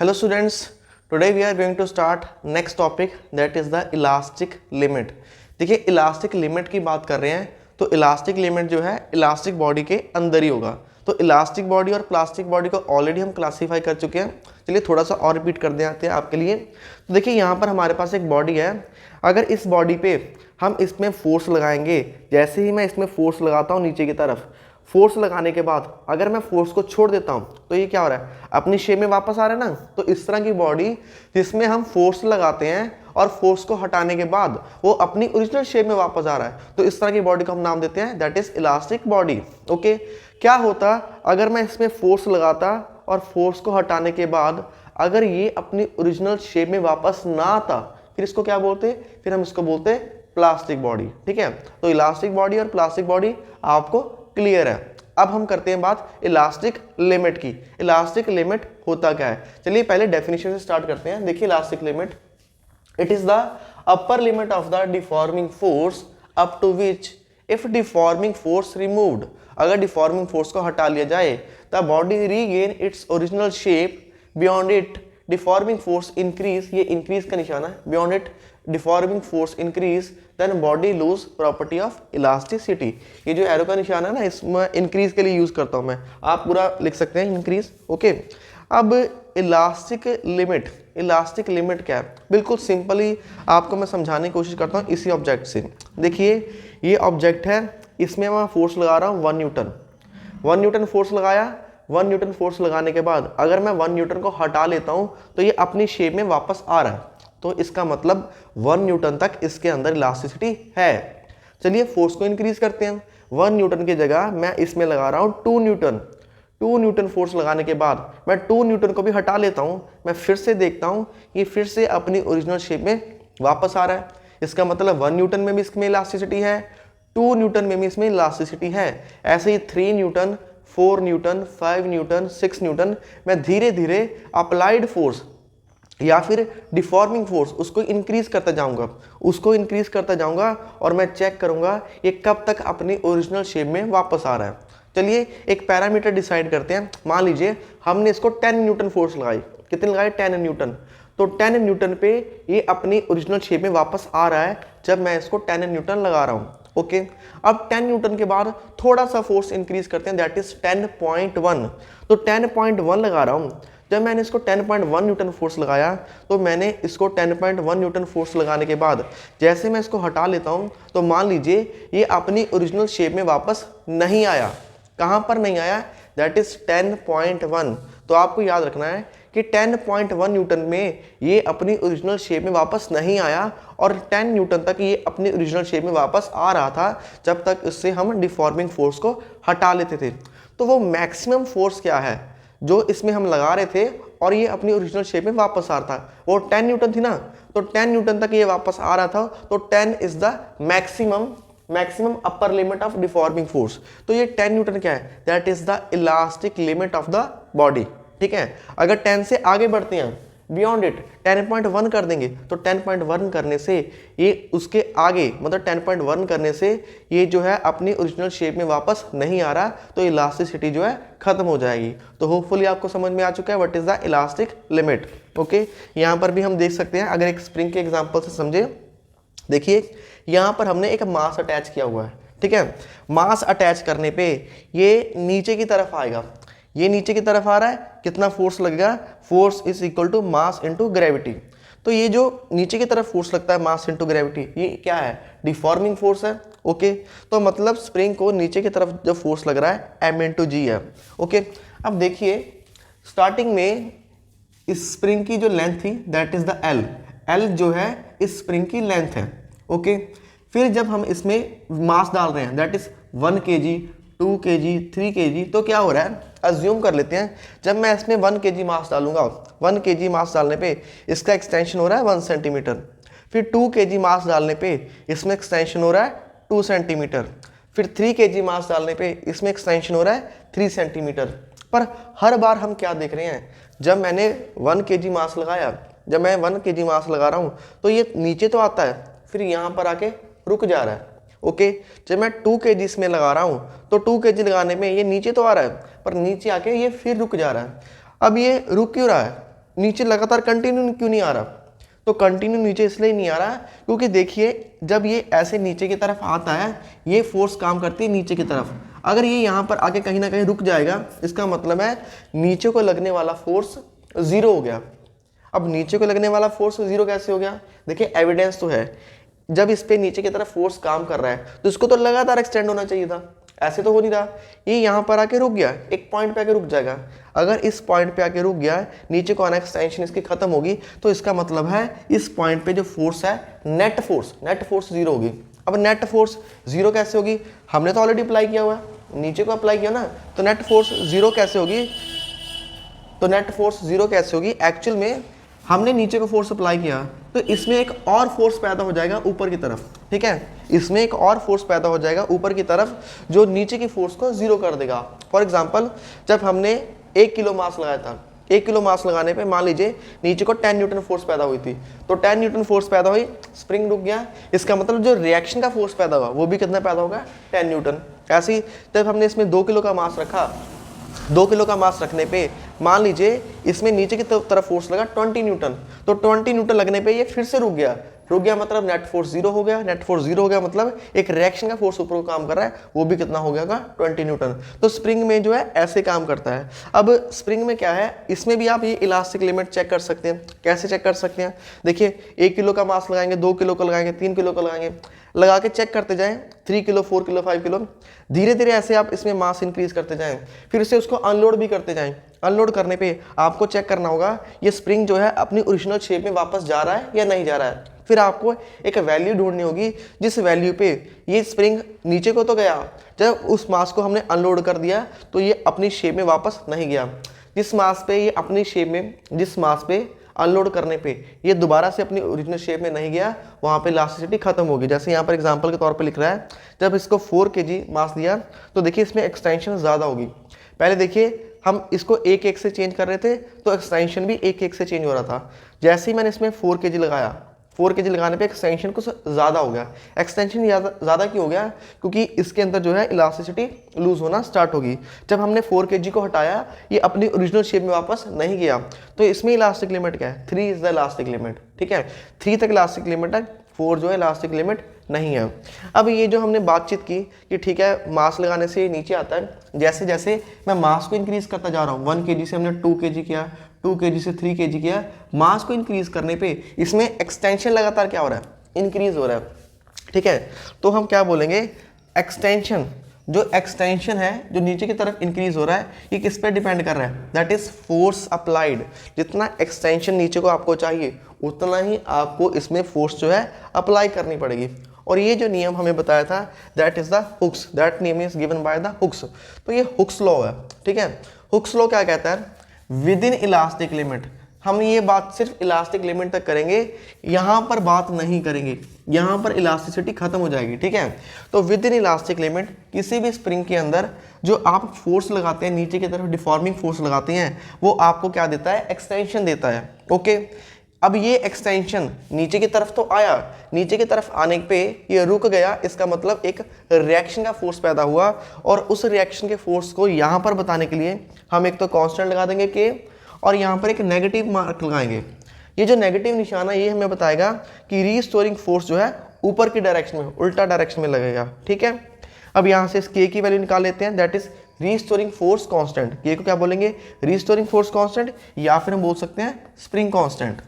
Hello students, today we are going to start next topic that is the elastic limit। देखिए elastic limit की बात कर रहे हैं तो इलास्टिक लिमिट जो है इलास्टिक बॉडी के अंदर ही होगा। तो इलास्टिक बॉडी और प्लास्टिक बॉडी को ऑलरेडी हम क्लासीफाई कर चुके हैं। चलिए थोड़ा सा और रिपीट कर देते हैं आपके लिए। तो देखिए यहाँ पर हमारे पास एक बॉडी है, अगर इस बॉडी पे हम इसमें फोर्स लगाएंगे, जैसे ही मैं इसमें फोर्स लगाता हूँ नीचे की तरफ, फोर्स लगाने के बाद अगर मैं फोर्स को छोड़ देता हूं तो ये क्या हो रहा है, अपनी शेप में वापस आ रहा है ना। तो इस तरह की बॉडी जिसमें हम फोर्स लगाते हैं और फोर्स को हटाने के बाद वो अपनी ओरिजिनल शेप में वापस आ रहा है, तो इस तरह की बॉडी को हम नाम देते हैं that is elastic body. Okay, क्या होता अगर मैं इसमें फोर्स लगाता और फोर्स को हटाने के बाद अगर ये अपनी ओरिजिनल शेप में वापस ना आता, फिर इसको क्या बोलते, फिर हम इसको बोलते प्लास्टिक बॉडी। ठीक है, तो इलास्टिक बॉडी और प्लास्टिक बॉडी आपको क्लियर है। अब हम करते हैं बात इलास्टिक लिमिट की। इलास्टिक लिमिट होता क्या है, चलिए पहले डेफिनेशन से स्टार्ट करते हैं। देखिए elastic limit, it is the upper limit of the deforming force up to which if deforming force removed, अगर डिफॉर्मिंग फोर्स को हटा लिया जाए the body regain its original shape, beyond it deforming force increase, ये increase का निशान है, beyond it deforming force increase then body lose property of elasticity. ये जो एरो का निशान है ना, इसमें इंक्रीज के लिए यूज करता हूं मैं, आप पूरा लिख सकते हैं इंक्रीज। ओके, अब इलास्टिक लिमिट, इलास्टिक लिमिट क्या है, बिल्कुल सिंपली आपको मैं समझाने की कोशिश करता हूँ इसी ऑब्जेक्ट से। देखिए ये ऑब्जेक्ट है, इसमें मैं फोर्स लगा रहा हूँ 1 न्यूटन। 1 न्यूटन फोर्स लगाया, 1 न्यूटन फोर्स लगाने के बाद अगर मैं 1 न्यूटन को हटा लेता हूं तो ये अपनी शेप में वापस आ रहा है, तो इसका मतलब 1 न्यूटन तक इसके अंदर इलास्टिसिटी है। चलिए फोर्स को इंक्रीज करते हैं, 1 न्यूटन की जगह मैं इसमें लगा रहा हूं 2 न्यूटन। 2 न्यूटन फोर्स लगाने के बाद मैं 2 न्यूटन को भी हटा लेता हूं, मैं फिर से देखता हूं ये फिर से अपनी ओरिजिनल शेप में वापस आ रहा है। इसका मतलब 1 न्यूटन में भी इसमें इलास्टिसिटी है, 2 न्यूटन में भी इसमें इलास्टिसिटी है। ऐसे ही 3 न्यूटन, 4 न्यूटन, 5 न्यूटन, 6 न्यूटन, मैं धीरे धीरे अप्लाइड फोर्स या फिर डिफॉर्मिंग फोर्स उसको इंक्रीज करता जाऊंगा, उसको इंक्रीज करता जाऊंगा और मैं चेक करूंगा ये कब तक अपनी ओरिजिनल शेप में वापस आ रहा है। चलिए एक पैरामीटर डिसाइड करते हैं। मान लीजिए हमने इसको 10 न्यूटन फोर्स लगाई, कितने लगाए, 10 न्यूटन। तो 10 न्यूटन पे ये अपनी ओरिजिनल शेप में वापस आ रहा है जब मैं इसको 10 न्यूटन लगा रहा हूँ। ओके, अब 10 न्यूटन के बाद थोड़ा सा फोर्स इंक्रीज करते हैं, दैट इज 10.1। तो 10.1 लगा रहा हूँ। जब मैंने इसको 10.1 न्यूटन फोर्स लगाया तो मैंने इसको 10.1 न्यूटन फोर्स लगाने के बाद जैसे मैं इसको हटा लेता हूँ तो मान लीजिए ये अपनी ओरिजिनल शेप में वापस नहीं आया। कहाँ पर नहीं आया, दैट इज 10.1। तो आपको याद रखना है कि 10.1 न्यूटन में ये अपनी ओरिजिनल शेप में वापस नहीं आया और 10 न्यूटन तक ये अपनी ओरिजिनल शेप में वापस आ रहा था जब तक इससे हम डिफॉर्मिंग फोर्स को हटा लेते थे। तो वो मैक्सिमम फोर्स क्या है जो इसमें हम लगा रहे थे और ये अपनी ओरिजिनल शेप में वापस आ रहा था, वो 10 न्यूटन थी ना। तो 10 न्यूटन तक ये वापस आ रहा था, तो 10 is the maximum upper limit of deforming force. तो ये 10 न्यूटन क्या है, that is the elastic limit of the body. ठीक है, अगर 10 से आगे बढ़ते हैं, बियॉन्ड इट 10.1 कर देंगे, तो 10.1 करने से ये उसके आगे मतलब 10.1 करने से ये जो है अपनी ओरिजिनल शेप में वापस नहीं आ रहा, तो इलास्टिसिटी जो है खत्म हो जाएगी। तो होपफुली आपको समझ में आ चुका है what is the elastic limit. Okay, यहाँ पर भी हम देख सकते हैं, अगर एक स्प्रिंग के एग्जाम्पल से समझे। देखिए यहाँ पर हमने एक मास अटैच किया हुआ है। ठीक है, मास अटैच करने पे ये नीचे की तरफ आएगा, ये नीचे की तरफ आ रहा है, कितना फोर्स लगेगा, force is equal to mass into gravity. तो ये जो नीचे की तरफ फोर्स लगता है मास इनटू ग्रेविटी, ये क्या है, डिफॉर्मिंग फोर्स है। ओके, तो मतलब स्प्रिंग को नीचे की तरफ जो फोर्स लग रहा है m/g है। ओके, अब देखिए स्टार्टिंग में इस स्प्रिंग की जो लेंथ थी दैट इज द L जो है इस स्प्रिंग की लेंथ है। ओके, फिर जब हम इसमें मास डाल रहे हैं that is 1 kg, 2 kg, 3 kg, तो क्या हो रहा है, अज्यूम कर लेते हैं जब मैं इसमें 1 kg मास डालूंगा, 1 kg मास डालने पे इसका एक्सटेंशन हो रहा है 1 सेंटीमीटर। फिर 2 kg मास डालने पे इसमें एक्सटेंशन हो रहा है 2 सेंटीमीटर। फिर 3 kg मास डालने पे इसमें एक्सटेंशन हो रहा है 3 सेंटीमीटर। पर हर बार हम क्या देख रहे हैं, जब मैंने 1 kg मास लगाया, जब मैं 1 kg मास लगा रहा हूँ तो ये नीचे तो आता है, फिर यहाँ पर आके रुक जा रहा है। ओके, जब मैं 2 kg इसमें लगा रहा हूँ तो 2 kg लगाने में ये नीचे तो आ रहा है, पर नीचे आके ये फिर रुक जा रहा है। अब ये रुक क्यों रहा है, नीचे लगातार कंटिन्यू क्यों नहीं आ रहा? तो कंटिन्यू नीचे इसलिए नहीं आ रहा क्योंकि देखिए जब ये ऐसे नीचे की तरफ आता है, ये फोर्स काम करती है नीचे की तरफ। अगर ये यहाँ पर आके कहीं ना कहीं रुक जाएगा, इसका मतलब है नीचे को लगने वाला फोर्स जीरो हो गया। अब नीचे को लगने वाला फोर्स जीरो कैसे हो गया? देखिए एविडेंस तो है, जब इस पे नीचे की तरफ फोर्स काम कर रहा है तो इसको तो लगातार एक्सटेंड होना चाहिए था, ऐसे तो हो नहीं रहा। ये यहाँ पर आके रुक गया, एक पॉइंट पे आके रुक जाएगा। अगर इस पॉइंट पे आके रुक गया, नीचे को आना एक्सटेंशन इसकी खत्म होगी, तो इसका मतलब है इस पॉइंट पे जो फोर्स है नेट फोर्स जीरो होगी। अब नेट फोर्स जीरो कैसे होगी? हमने तो ऑलरेडी अप्लाई किया हुआ है, नीचे को अप्लाई किया ना, तो नेट फोर्स जीरो कैसे होगी? तो नेट फोर्स जीरो कैसे होगी? एक्चुअल में हमने नीचे को फोर्स अप्लाई किया तो इसमें एक और फोर्स पैदा हो जाएगा ऊपर की तरफ, ठीक है, इसमें एक और फोर्स पैदा हो जाएगा ऊपर की तरफ जो नीचे की फोर्स को जीरो कर देगा। फॉर एग्जांपल जब हमने 1 किलो मास लगाया था, 1 किलो मास लगाने पे मान लीजिए नीचे को 10 न्यूटन फोर्स पैदा हुई थी, तो 10 न्यूटन फोर्स पैदा हुई, स्प्रिंग रुक गया, इसका मतलब जो रिएक्शन का फोर्स पैदा हुआ वो भी कितना पैदा होगा? 10 न्यूटन। ऐसे ही जब हमने इसमें 2 किलो का मास रखा, 2 किलो का मास रखने पे मान लीजिए इसमें नीचे की तरफ फोर्स लगा 20 न्यूटन, तो 20 न्यूटन लगने पे ये फिर से रुक गया मतलब नेट फोर्स जीरो हो गया। नेट फोर्स जीरो हो गया मतलब एक रिएक्शन का फोर्स ऊपर को काम कर रहा है, वो भी कितना हो गया? 20 न्यूटन। तो स्प्रिंग में जो है ऐसे काम करता है। अब स्प्रिंग में क्या है, इसमें भी आप ये इलास्टिक लिमिट चेक कर सकते हैं। कैसे चेक कर सकते हैं? देखिए 1 किलो का मास लगाएंगे, 2 किलो का लगाएंगे, 3 किलो का लगाएंगे, लगा के चेक करते जाएं, 3 किलो, 4 किलो, 5 किलो, धीरे धीरे ऐसे आप इसमें मास इंक्रीज करते जाएं, फिर से उसको अनलोड भी करते जाएं। अनलोड करने पे आपको चेक करना होगा ये स्प्रिंग जो है अपनी ओरिजिनल शेप में वापस जा रहा है या नहीं जा रहा है। फिर आपको एक वैल्यू ढूंढनी होगी जिस वैल्यू पे ये स्प्रिंग नीचे को तो गया, जब उस मास को हमने अनलोड कर दिया तो ये अपनी शेप में वापस नहीं गया। जिस मास पे ये अपनी शेप में, जिस मास पे अनलोड करने पे ये दोबारा से अपनी ओरिजिनल शेप में नहीं गया, वहाँ पे इलास्टिसिटी खत्म होगी। जैसे यहाँ पर एग्जांपल के तौर पे लिख रहा है, जब इसको 4 kg मास दिया तो देखिए इसमें एक्सटेंशन ज़्यादा होगी। पहले देखिए हम इसको 1-1 से चेंज कर रहे थे तो एक्सटेंशन भी 1-1 से चेंज हो रहा था। जैसे ही मैंने इसमें 4 kg लगाया, 4 kg लगाने पे एक्सटेंशन कुछ ज़्यादा हो गया। एक्सटेंशन ज़्यादा क्यों हो गया? क्योंकि इसके अंदर जो है इलास्टिसिटी लूज होना स्टार्ट होगी। जब हमने 4 kg को हटाया ये अपनी ओरिजिनल शेप में वापस नहीं गया, तो इसमें इलास्टिक लिमिट क्या है? 3 इज द इलास्टिक लिमिट, ठीक है, 3 तक इलास्टिक लिमिट है, 4 जो है इलास्टिक लिमिट नहीं है। अब ये जो हमने बातचीत की कि ठीक है मास लगाने से ये नीचे आता है, जैसे जैसे मैं मास को इंक्रीज करता जा रहा हूँ, 1 kg से हमने 2 kg किया, 2 kg से 3 kg किया, मास को इंक्रीज करने पे इसमें एक्सटेंशन लगातार क्या हो रहा है? इंक्रीज हो रहा है, ठीक है। तो हम क्या बोलेंगे? एक्सटेंशन, जो एक्सटेंशन है जो नीचे की तरफ इंक्रीज हो रहा है, ये किस पे डिपेंड कर रहा है? That is force applied. जितना एक्सटेंशन नीचे को आपको चाहिए उतना ही आपको इसमें फोर्स जो है अप्लाई करनी पड़ेगी। और ये जो नियम हमें बताया था that is the Hooke's, that name is given by the Hooke's. तो ये हुक्स लॉ है, ठीक है। हुक्स लॉ क्या कहता है? With in elastic limit. हम ये बात सिर्फ इलास्टिक लिमिट तक करेंगे, यहाँ पर बात नहीं करेंगे, यहाँ पर इलास्टिसिटी खत्म हो जाएगी, ठीक है। तो विद इन इलास्टिक लिमिट किसी भी स्प्रिंग के अंदर जो आप फोर्स लगाते हैं, नीचे की तरफ डिफॉर्मिंग फोर्स लगाते हैं, वो आपको क्या देता है? एक्सटेंशन देता है, ओके। अब ये एक्सटेंशन नीचे की तरफ तो आया, नीचे की तरफ आने पे ये रुक गया, इसका मतलब एक रिएक्शन का फोर्स पैदा हुआ, और उस रिएक्शन के फोर्स को यहाँ पर बताने के लिए हम एक तो कांस्टेंट लगा देंगे के, और यहाँ पर एक नेगेटिव मार्क लगाएंगे। ये जो नेगेटिव निशान है ये हमें बताएगा कि रीस्टोरिंग फोर्स जो है ऊपर की डायरेक्शन में, उल्टा डायरेक्शन में लगेगा, ठीक है। अब यहाँ से इस के की वैल्यू निकाल लेते हैं, that is restoring force constant. के को क्या बोलेंगे? रीस्टोरिंग फोर्स कांस्टेंट, या फिर हम बोल सकते हैं स्प्रिंग कांस्टेंट,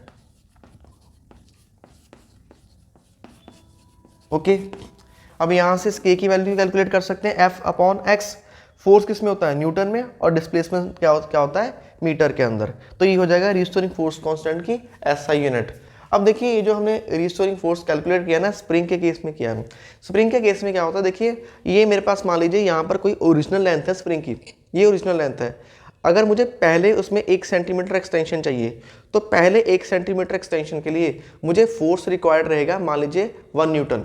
ओके। अब यहाँ से इस के की वैल्यू कैलकुलेट कर सकते हैं, F/x। फोर्स किस में होता है? न्यूटन में, और डिस्प्लेसमेंट क्या होता है? मीटर के अंदर। तो ये हो जाएगा रीस्टोरिंग फोर्स कांस्टेंट की SI यूनिट। अब देखिए ये जो हमने रीस्टोरिंग फोर्स कैलकुलेट किया ना, स्प्रिंग के केस में किया है। स्प्रिंग के केस में क्या होता है? देखिए ये मेरे पास मान लीजिए यहाँ पर कोई ओरिजिनल लेंथ है स्प्रिंग की, ये ओरिजिनल लेंथ है। अगर मुझे पहले उसमें 1 सेंटीमीटर एक्सटेंशन चाहिए, तो पहले 1 सेंटीमीटर एक्सटेंशन के लिए मुझे फोर्स रिक्वायर्ड रहेगा मान लीजिए 1 न्यूटन,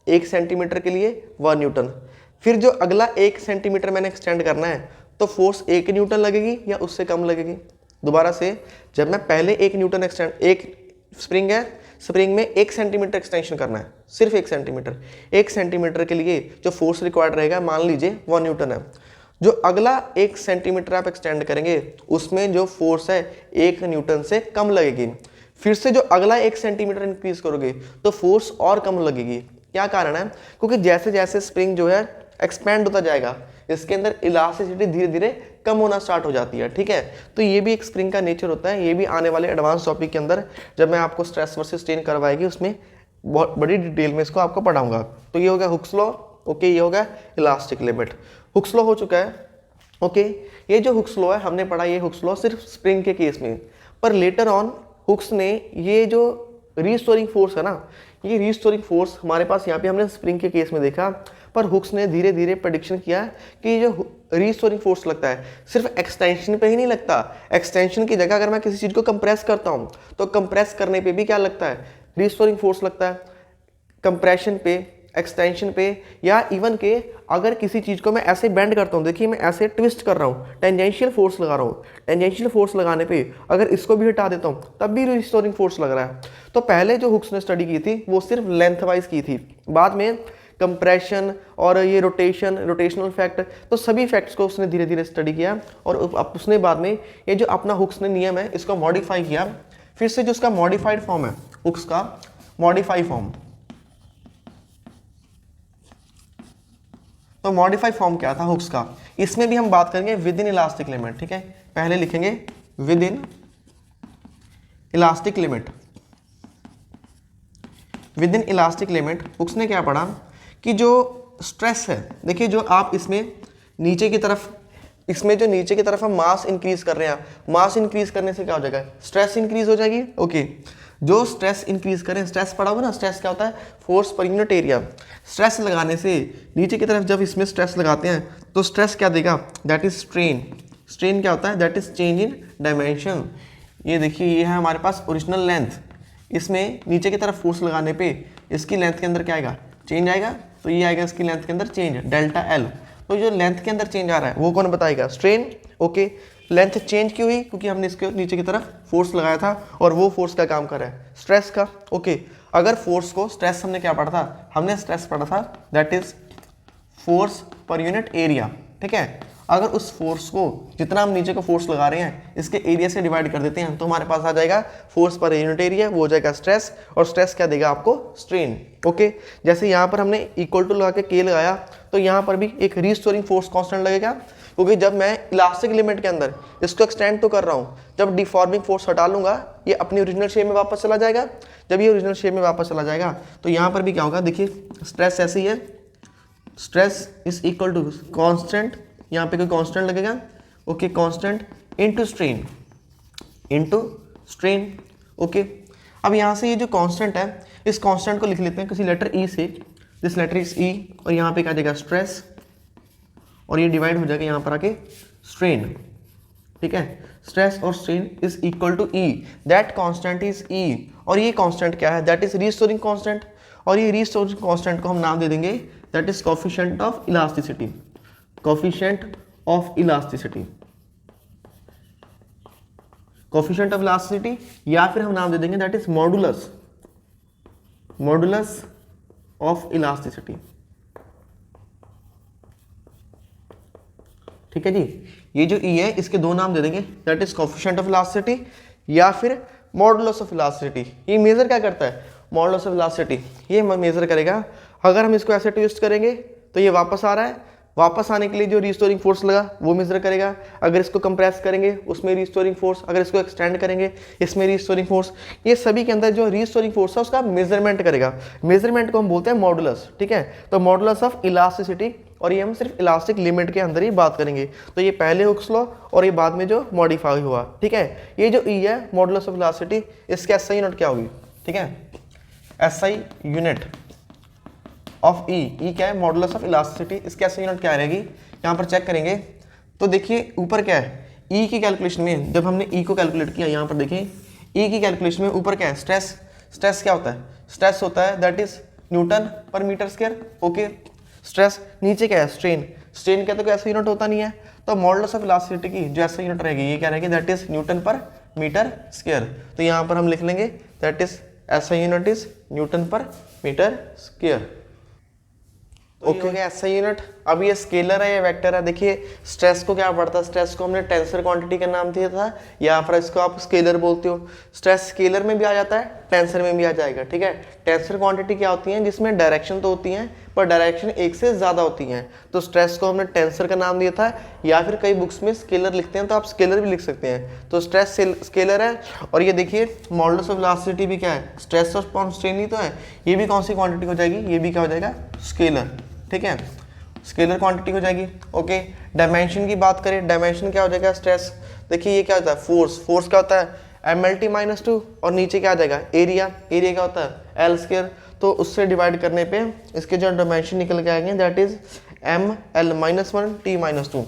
1 सेंटीमीटर के लिए 1 न्यूटन। फिर जो अगला 1 सेंटीमीटर मैंने एक्सटेंड करना है तो फोर्स 1 न्यूटन लगेगी या उससे कम लगेगी? दोबारा से, जब मैं पहले 1 न्यूटन एक्सटेंड, एक स्प्रिंग है, स्प्रिंग में 1 सेंटीमीटर एक्सटेंशन करना है, सिर्फ 1 सेंटीमीटर, 1 सेंटीमीटर के लिए जो फोर्स रिक्वायर्ड रहेगा मान लीजिए 1 न्यूटन है। जो अगला 1 सेंटीमीटर आप एक्सटेंड करेंगे उसमें जो फोर्स है 1 न्यूटन से कम लगेगी। फिर से जो अगला 1 सेंटीमीटर इंक्रीज करोगे तो फोर्स और कम लगेगी। क्या कारण है? क्योंकि जैसे जैसे स्प्रिंग जो है एक्सपेंड होता जाएगा इसके अंदर इलास्टिसिटी धीरे धीरे कम होना स्टार्ट हो जाती है। ठीक है, तो ये भी एक स्प्रिंग का नेचर होता है। ये भी आने वाले एडवांस टॉपिक के अंदर जब मैं आपको स्ट्रेस वर्सेस स्ट्रेन करवाएगी उसमें बहुत बड़ी डिटेल में इसको आपको पढ़ाऊंगा। तो ये हो गया हुक्स लॉ। ओके, ये हो गया इलास्टिक लिमिट। हुक्स लॉ हो चुका है। ओके, ये जो हुक्स लॉ है हमने पढ़ा, ये हुक्स लॉ सिर्फ स्प्रिंग के केस में, पर लेटर ऑन हुक्स ने ये जो रीस्टोरिंग फोर्स है ना, ये रीस्टोरिंग फोर्स हमारे पास यहाँ पे हमने स्प्रिंग के केस में देखा, पर हुक्स ने धीरे धीरे प्रेडिक्शन किया कि ये जो रीस्टोरिंग फोर्स लगता है सिर्फ एक्सटेंशन पे ही नहीं लगता। एक्सटेंशन की जगह अगर मैं किसी चीज़ को कंप्रेस करता हूँ तो कंप्रेस करने पे भी क्या लगता है? रीस्टोरिंग फोर्स लगता है। कंप्रेशन पे, एक्सटेंशन पे, या इवन के अगर किसी चीज़ को मैं ऐसे बेंड करता हूँ, देखिए मैं ऐसे ट्विस्ट कर रहा हूँ, टेंजेंशियल फोर्स लगा रहा हूँ, टेंजेंशियल फोर्स लगाने पे अगर इसको भी हटा देता हूँ तब भी रिस्टोरिंग फोर्स लग रहा है। तो पहले जो हुक्स ने स्टडी की थी वो सिर्फ लेंथ वाइज की थी, बाद में कंप्रेशन और ये रोटेशन, रोटेशनल फैक्ट, तो सभी फैक्ट्स को उसने धीरे धीरे स्टडी किया और उसने बाद में ये जो अपना हुक्स ने नियम है इसको मॉडिफाई किया। फिर से जो उसका मॉडिफाइड फॉर्म है हुक्स का, मॉडिफाइड फॉर्म, तो मॉडिफाइड फॉर्म क्या था हुक्स का? इसमें भी हम बात करेंगे विद इन इलास्टिक लिमिट। ठीक है, पहले लिखेंगे within elastic limit. Within elastic limit Hooke's ने क्या पढ़ा कि जो स्ट्रेस है, देखिए जो आप इसमें नीचे की तरफ, इसमें जो नीचे की तरफ हम मास इंक्रीज कर रहे हैं, मास इंक्रीज करने से क्या हो जाएगा? स्ट्रेस इंक्रीज हो जाएगी। ओके, जो स्ट्रेस इंक्रीज करें, स्ट्रेस पढ़ा होगा ना, स्ट्रेस क्या होता है? Force per unit area. Stress लगाने से नीचे की तरफ जब इसमें स्ट्रेस लगाते हैं तो स्ट्रेस क्या देगा? That is strain. स्ट्रेन क्या होता है? That is change in dimension. ये देखिए ये है हमारे पास ओरिजिनल लेंथ, इसमें नीचे की तरफ फोर्स लगाने पे इसकी लेंथ के अंदर क्या आएगा? चेंज आएगा। तो ये आएगा इसकी लेंथ के अंदर चेंज, डेल्टा एल। तो जो लेंथ के अंदर चेंज आ रहा है वो कौन बताएगा? स्ट्रेन। ओके, लेंथ चेंज क्यों हुई? क्योंकि हमने इसके नीचे की तरफ फोर्स लगाया था और वो फोर्स का काम कर रहा है स्ट्रेस का। ओके, अगर फोर्स को, स्ट्रेस हमने क्या पढ़ा था? हमने स्ट्रेस पढ़ा था that is force per unit area. ठीक है, अगर उस फोर्स को, जितना हम नीचे को फोर्स लगा रहे हैं, इसके एरिया से डिवाइड कर देते हैं तो हमारे पास आ जाएगा फोर्स पर यूनिट एरिया, वो हो जाएगा स्ट्रेस, और स्ट्रेस क्या देगा आपको? स्ट्रेन। ओके, जैसे यहाँ पर हमने इक्वल टू लगा के के लगाया तो यहाँ पर भी एक रीस्टोरिंग फोर्स कांस्टेंट लगेगा, क्योंकि जब मैं इलास्टिक लिमिट के अंदर इसको एक्सटेंड तो कर रहा हूँ, जब डिफॉर्मिंग फोर्स हटा लूंगा ये अपनी ओरिजिनल शेप में वापस चला जाएगा। जब ये ओरिजिनल शेप में वापस चला जाएगा तो यहाँ पर भी क्या होगा? देखिए स्ट्रेस ऐसी है, stress is equal to constant, यहाँ पे कोई कांस्टेंट लगेगा। Okay, constant into strain, into strain. Okay, अब यहाँ से ये जो कांस्टेंट है इस कांस्टेंट को लिख लेते हैं किसी लेटर ई से, दिस लेटर इज ई, और यहाँ पे क्या देगा? स्ट्रेस, और ये डिवाइड हो जाएगा यहाँ पर आके स्ट्रेन। ठीक है, स्ट्रेस और strain is equal to E, that constant is E, और ये कांस्टेंट क्या है? दैट इज रीस्टोरिंग कांस्टेंट, और ये रीस्टोरिंग कांस्टेंट को हम नाम दे देंगे that is coefficient of elasticity, coefficient of elasticity, coefficient of elasticity, या फिर हम नाम दे देंगे that is modulus, modulus of elasticity. ठीक है जी, ये जो ई है इसके दो नाम दे देंगे, that is coefficient of elasticity या फिर मॉडुलस ऑफ इलास्टिसिटी। ये मेजर क्या करता है? मॉडुलस ऑफ इलास्टिसिटी ये मेजर करेगा, अगर हम इसको ऐसे ट्विस्ट करेंगे तो ये वापस आ रहा है, वापस आने के लिए जो रिस्टोरिंग फोर्स लगा वो मेजर करेगा। अगर इसको कंप्रेस करेंगे उसमें रिस्टोरिंग फोर्स, अगर इसको एक्सटेंड करेंगे इसमें रिस्टोरिंग फोर्स, ये सभी के अंदर जो रिस्टोरिंग फोर्स है उसका मेजरमेंट करेगा। मेजरमेंट को हम बोलते हैं मॉडुलस। ठीक है, तो मॉडुलस ऑफ इलास्टिसिटी, और ये हम सिर्फ इलास्टिक लिमिट के अंदर ही बात करेंगे। तो ये पहले हुक्स लॉ और ये बाद में जो मॉडिफाई हुआ। ठीक है, ये जो ई है मॉडुलस ऑफ इलास्टिसिटी, इसके एसआई यूनिट क्या होगी? ठीक है, एसआई यूनिट ऑफ ई क्या है? मॉडुलस ऑफ इलास्टिसिटी, इसके एसआई यूनिट क्या रहेगी? यहाँ पर चेक करेंगे तो देखिए ऊपर क्या है? ई की कैलकुलेशन में जब हमने ई को कैलकुलेट किया, यहाँ पर देखिए ई की कैलकुलेशन में ऊपर क्या है? स्ट्रेस। स्ट्रेस क्या होता है? स्ट्रेस होता है दैट इज न्यूटन पर मीटर स्क्वायर। Okay, stress. नीचे क्या है? स्ट्रेन। स्ट्रेन क्या तो कोई ऐसा यूनिट होता नहीं है, तो मॉडुलस ऑफ इलास्टिसिटी की जो ऐसा यूनिट रहेगी ये क्या रहेगी? दैट इज न्यूटन पर मीटर स्क्वायर। तो यहाँ पर हम लिख लेंगे दैट इज ऐसा यूनिट इज न्यूटन पर मीटर स्क्वायर। ओके, हो गया ऐसा यूनिट। अब ये स्केलर है या वेक्टर है, देखिए स्ट्रेस को क्या पढ़ता है, स्ट्रेस को हमने टेंसर क्वांटिटी का नाम दिया था, या फिर इसको आप स्केलर बोलते हो। स्ट्रेस स्केलर में भी आ जाता है, टेंसर में भी आ जाएगा, ठीक है। टेंसर क्वांटिटी क्या होती है, जिसमें डायरेक्शन तो होती है पर डायरेक्शन एक से ज़्यादा होती हैं, तो स्ट्रेस को हमने टेंसर का नाम दिया था, या फिर कई बुक्स में स्केलर लिखते हैं तो आप स्केलर भी लिख सकते हैं। तो स्ट्रेस स्केलर है। और ये देखिए मॉडुलस ऑफ इलास्टिसिटी भी क्या है, स्ट्रेस और स्ट्रेन ही तो है, ये भी कौन सी क्वांटिटी हो जाएगी, ये भी क्या हो जाएगा, स्केलर, ठीक है, स्केलर क्वांटिटी हो जाएगी। ओके, डायमेंशन की बात करें, डायमेंशन क्या हो जाएगा, स्ट्रेस, देखिए ये क्या होता है, फोर्स, फोर्स क्या होता है MLT-2, और नीचे क्या आ जाएगा, एरिया, एरिया क्या होता है L², तो उससे डिवाइड करने पे इसके जो डायमेंशन निकल के आएंगे दैट इज ML-1T-2,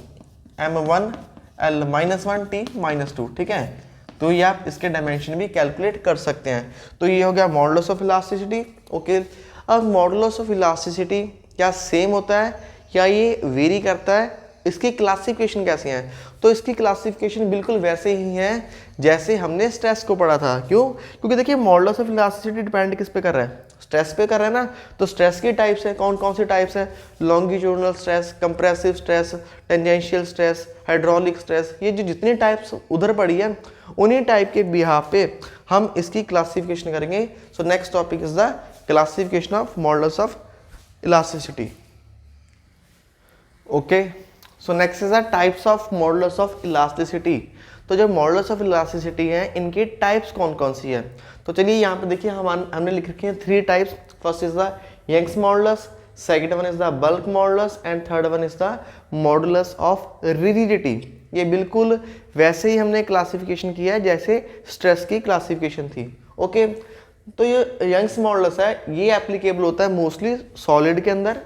M1L-1T-2, ठीक है। तो ये आप इसके डायमेंशन भी कैलकुलेट कर सकते हैं। तो ये हो गया मॉडुलस ऑफ इलास्टिसिटी। ओके, अब मॉडुलस ऑफ इलास्टिसिटी क्या सेम होता है या ये वेरी करता है, इसकी क्लासिफिकेशन कैसे है, तो इसकी क्लासिफिकेशन बिल्कुल वैसे ही है जैसे हमने स्ट्रेस को पढ़ा था। क्यों, क्योंकि देखिए मॉडुलस ऑफ इलास्टिसिटी डिपेंड किस पे कर रहा है, स्ट्रेस पे कर रहा है ना। तो स्ट्रेस की टाइप्स है, कौन कौन से टाइप्स है, longitudinal stress, compressive stress, tangential stress, hydraulic stress, ये जो जितनी टाइप्स उधर पड़ी है उन्हीं टाइप के बिहाफ पे हम इसकी क्लासिफिकेशन करेंगे। So next topic is the classification of modulus of elasticity. Okay, so next is the types of modulus of elasticity. तो जो मॉडुलस ऑफ इलास्टिसिटी है इनकी टाइप्स कौन कौन सी है, तो चलिए यहाँ पे देखिए हमने लिख रखे हैं 3 types. First is the Young's modulus, second one is the bulk modulus and third one is the modulus of rigidity. ये बिल्कुल वैसे ही हमने क्लासिफिकेशन किया है जैसे स्ट्रेस की क्लासिफिकेशन थी। ओके, तो ये यंग्स मॉडुलस है, ये एप्लीकेबल होता है मोस्टली सॉलिड के अंदर।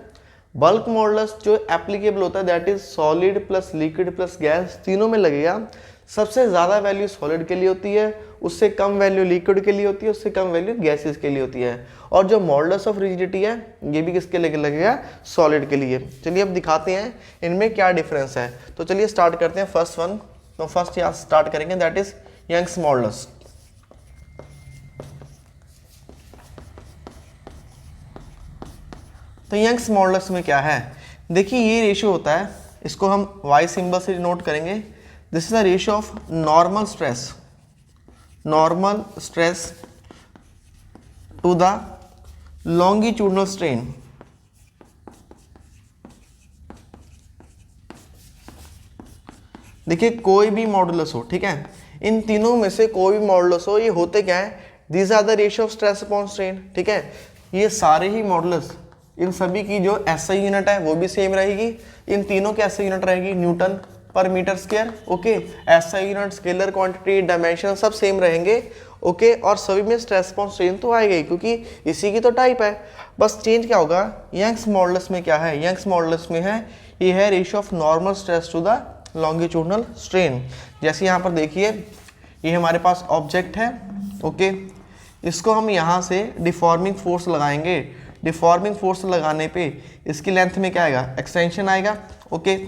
बल्क मॉडुलस जो एप्लीकेबल होता है that is solid plus liquid plus gas, तीनों में लगेगा। सबसे ज़्यादा वैल्यू सॉलिड के लिए होती है, उससे कम वैल्यू लिक्विड के लिए होती है, उससे कम वैल्यू गैसेस के लिए होती है। और जो मॉडुलस ऑफ रिजिडिटी है ये भी किसके लिए लगेगा, सॉलिड के लिए। चलिए अब दिखाते हैं इनमें क्या डिफरेंस है। तो चलिए स्टार्ट करते हैं फर्स्ट वन। तो फर्स्ट यहाँ स्टार्ट करेंगे दैट इज यंग्स मॉडुलस। तो यंग्स मॉडुलस में क्या है, देखिए ये रेशियो होता है, इसको हम वाई सिंबल से डिनोट करेंगे। This is the ratio of normal stress to the longitudinal strain. देखिए कोई भी मॉडुलस हो, ठीक है, इन तीनों में से कोई भी मॉडुलस हो, ये होते क्या है, these are the ratio of stress upon strain, ठीक है। ये सारे ही मॉडुलस, इन सभी की जो एसआई यूनिट है वो भी सेम रहेगी, इन तीनों की एसआई यूनिट रहेगी न्यूटन पर metre square. Okay, SI unit, scalar quantity, dimension सब सेम रहेंगे। ओके, और सभी में स्ट्रेस अपॉन स्ट्रेन तो आएगा ही क्योंकि इसी की तो टाइप है। बस चेंज क्या होगा, यंग्स मॉडुलस में क्या है, यंग्स मॉडुलस में है ये है ratio of normal stress to the longitudinal strain. जैसे यहाँ पर देखिए ये हमारे पास ऑब्जेक्ट है। ओके, इसको हम यहाँ से डिफॉर्मिंग फोर्स लगाएंगे, डिफॉर्मिंग फोर्स लगाने पे इसकी लेंथ में क्या आएगा, एक्सटेंशन आएगा। ओके,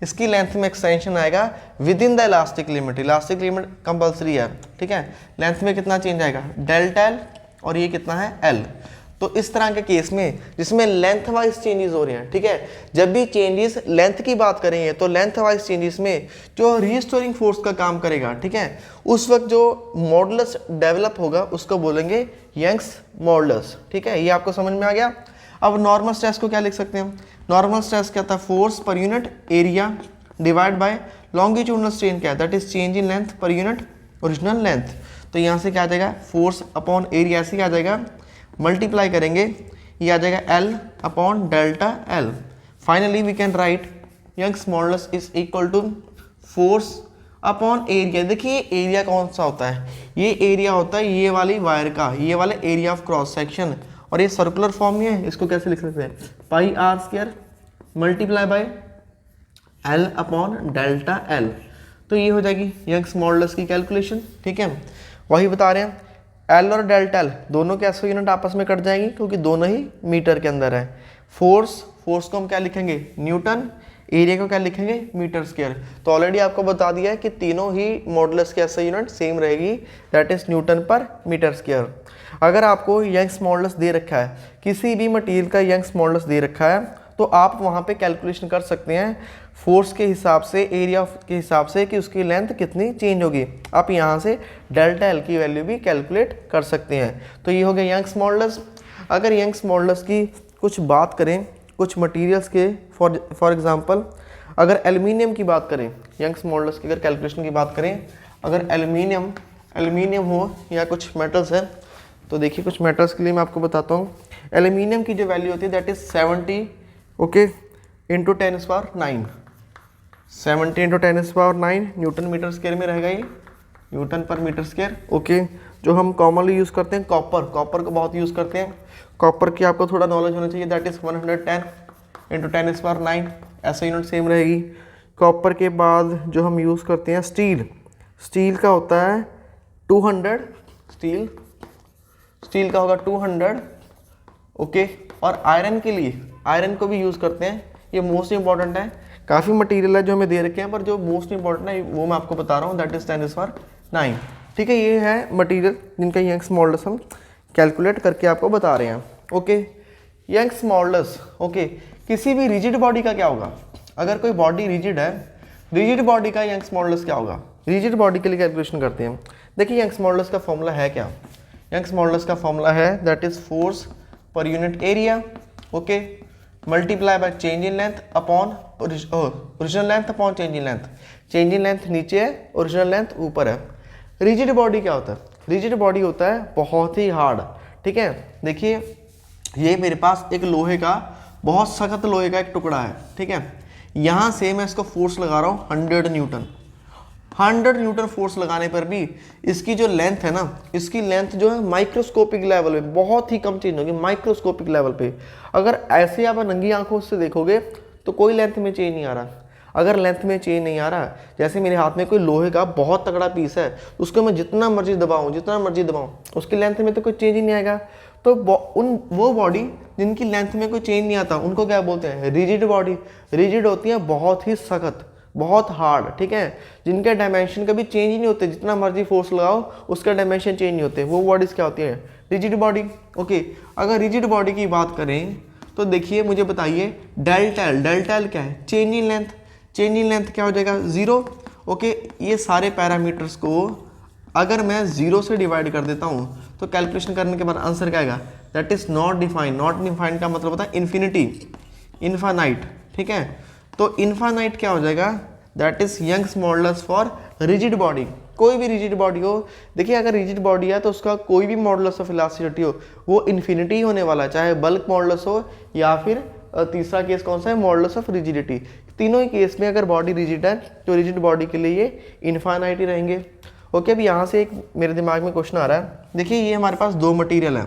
इसकी लेंथ में एक्सटेंशन आएगा with in the elastic limit, elastic limit compulsory है, ठीक है। लेंथ में कितना चेंज आएगा, डेल्टा एल, और ये कितना है एल। तो इस तरह के केस में जिसमें लेंथ वाइज चेंजेस हो रहे हैं, ठीक है, जब भी चेंजेस लेंथ की बात करेंगे तो लेंथ वाइज चेंजेस में जो रिस्टोरिंग फोर्स का काम करेगा, ठीक है, उस वक्त जो मॉडुलस डेवलप होगा उसको बोलेंगे यंग्स मॉडुलस, ठीक है। ये आपको समझ में आ गया। अब नॉर्मल स्ट्रेस को क्या लिख सकते हैं, नॉर्मल स्ट्रेस क्या था, force per unit area divide by longitudinal strain क्या है, that is change in length per unit original length. तो यहाँ से क्या आ जाएगा, फोर्स अपॉन एरिया से क्या आ जाएगा, मल्टीप्लाई करेंगे, ये आ जाएगा L upon delta L। Finally we can write Young's modulus is equal to force upon area. देखिए एरिया कौन सा होता है, ये एरिया होता है ये वाली वायर का, ये वाला एरिया ऑफ क्रॉस सेक्शन, और ये सर्कुलर फॉर्म में है, इसको कैसे लिख सकते हैं, pi R square multiply by L upon delta L। तो ये हो जाएगी यंग्स मॉडुलस की कैलकुलेशन, ठीक है। वही बता रहे हैं L और डेल्टा L दोनों के एसआई यूनिट आपस में कट जाएंगी क्योंकि दोनों ही मीटर के अंदर है। फोर्स को हम क्या लिखेंगे, न्यूटन, एरिया को क्या लिखेंगे, मीटर स्क्वायर। तो ऑलरेडी आपको बता दिया है कि तीनों ही मॉडुलस की एसआई यूनिट सेम रहेगी, दैट इज न्यूटन पर मीटर स्क्वायर। अगर आपको यंग्स मॉडुलस दे रखा है, किसी भी मटेरियल का यंग्स मॉडुलस दे रखा है, तो आप वहाँ पे कैलकुलेशन कर सकते हैं फोर्स के हिसाब से, एरिया के हिसाब से कि उसकी लेंथ कितनी चेंज होगी। आप यहाँ से डेल्टा एल की वैल्यू भी कैलकुलेट कर सकते हैं। तो ये हो गया यंग्स मॉडुलस। अगर यंग्स मॉडुलस की कुछ बात करें कुछ मटेरियल्स के, फॉर एग्जांपल अगर एल्युमिनियम की बात करें, यंग्स मॉडुलस की अगर कैलकुलेशन की बात करें, अगर एल्युमिनियम हो या कुछ मेटल्स है, तो देखिए कुछ मेटल्स के लिए मैं आपको बताता हूँ। एल्युमिनियम की जो वैल्यू होती है that is 70 okay into 10⁹, 70 into 10⁹ newton metre square में रहेगा, ये न्यूटन पर मीटर स्क्वायर। ओके, जो हम कॉमनली यूज़ करते हैं कॉपर को बहुत यूज़ करते हैं। कॉपर की आपको थोड़ा नॉलेज होना चाहिए, दैट इज़ 110 इंटू 10⁹, ऐसा यूनिट सेम रहेगी। कॉपर के बाद जो हम यूज़ करते हैं स्टील का होता है 200, स्टील का होगा 200 ओके। और आयरन के लिए आयरन को भी यूज़ करते हैं, ये मोस्ट इंपॉर्टेंट है। काफ़ी मटेरियल है जो हमें दे रखे हैं, पर जो मोस्ट इंपॉर्टेंट है वो मैं आपको बता रहा हूँ, दैट इज 10⁹। ठीक है, ये है मटेरियल जिनका यंग्स मॉडुलस हम कैलकुलेट करके आपको बता रहे हैं। Okay, Young's modulus. ओके, किसी भी रिजिड बॉडी का क्या होगा, अगर कोई बॉडी रिजिड है, रिजिड बॉडी का यंग्स मॉडुलस क्या होगा। रिजिड बॉडी के लिए कैलकुलेशन करते हैं। देखिए यंग्स मॉडुलस का फॉर्मूला है क्या, यंग्स मॉडुलस का फॉर्मूला है that is force per unit area okay multiply by change in length upon original length upon change in length. Change in length नीचे है, ओरिजिनल लेंथ ऊपर है। रिजिड बॉडी क्या होता है, रिजिड बॉडी होता है बहुत ही हार्ड। ठीक है, देखिए ये मेरे पास एक लोहे का, बहुत सख्त लोहे का एक टुकड़ा है। ठीक है, यहाँ से मैं इसको फोर्स लगा रहा हूँ 100 न्यूटन। 100 न्यूटन फोर्स लगाने पर भी इसकी जो लेंथ है ना, इसकी लेंथ जो है माइक्रोस्कोपिक लेवल पे बहुत ही कम चेंज होगी, माइक्रोस्कोपिक लेवल पे। अगर ऐसे आप नंगी आंखों से देखोगे तो कोई लेंथ में चेंज नहीं आ रहा। अगर लेंथ में चेंज नहीं आ रहा, जैसे मेरे हाथ में कोई लोहे का बहुत तगड़ा पीस है, उसको मैं जितना मर्जी दबाऊँ उसकी लेंथ में तो कोई चेंज ही नहीं आएगा। तो वो बॉडी जिनकी लेंथ में कोई चेंज नहीं आता उनको क्या बोलते हैं, रिजिड बॉडी। रिजिड होती है बहुत ही सख्त, बहुत हार्ड। ठीक है, जिनके डायमेंशन कभी चेंज ही नहीं होते, जितना मर्जी फोर्स लगाओ उसका डायमेंशन चेंज नहीं होते, वो बॉडीज क्या होती है, रिजिड बॉडी। ओके, अगर रिजिड बॉडी की बात करें तो देखिए मुझे बताइए डेल्टा एल क्या है, change in length. Change in length क्या हो जाएगा 0। ओके, ये सारे पैरामीटर्स को अगर मैं 0 से डिवाइड कर देता हूँ तो कैलकुलेशन करने के बाद आंसर क्या आएगा, that is not defined. Not defined का मतलब होता है इन्फिनिटी, इनफाइनाइट। ठीक है, तो इनफाइनाइट क्या हो जाएगा, that is Young's modulus for rigid body. कोई भी रिजिड बॉडी हो, देखिए अगर रिजिड बॉडी है तो उसका कोई भी मॉडुलस ऑफ इलास्टिसिटी हो वो इन्फिनिटी होने वाला, चाहे बल्क मॉडुलस हो या फिर तीसरा केस कौन सा है, मॉडुलस ऑफ रिजिडिटी। तीनों ही केस में अगर बॉडी रिजिड है तो रिजिड बॉडी के लिए ये इनफाइनाइट ही रहेंगे। ओके, अभी यहाँ से एक मेरे दिमाग में क्वेश्चन आ रहा है। देखिए ये हमारे पास दो मटेरियल है,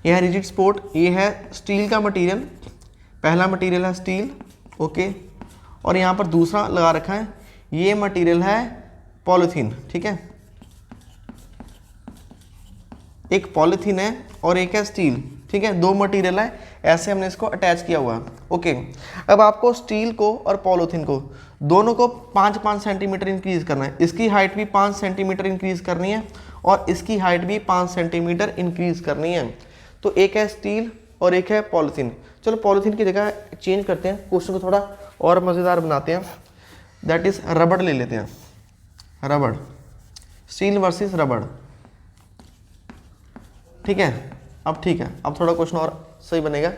ये है रिजिड सपोर्ट, ये है स्टील का मटेरियल। पहला मटेरियल है स्टील ओके, और यहाँ पर दूसरा लगा रखा है, ये मटेरियल है पॉलीथीन। ठीक है, एक पॉलीथीन है और एक है स्टील। ठीक है, दो मटेरियल है, ऐसे हमने इसको अटैच किया हुआ है। ओके, अब आपको स्टील को और पॉलीथीन को दोनों को 5-5 सेंटीमीटर इंक्रीज करना है। इसकी हाइट भी 5 सेंटीमीटर इंक्रीज करनी है और इसकी हाइट भी 5 सेंटीमीटर इंक्रीज करनी है। तो एक है स्टील और एक है पॉलीथीन। चलो पॉलीथीन की जगह चेंज करते हैं, क्वेश्चन को थोड़ा और मज़ेदार बनाते हैं। दैट इज रबड़ ले लेते हैं, रबड़, स्टील वर्सेस रबड़। ठीक है, अब ठीक है, अब थोड़ा क्वेश्चन और सही बनेगा।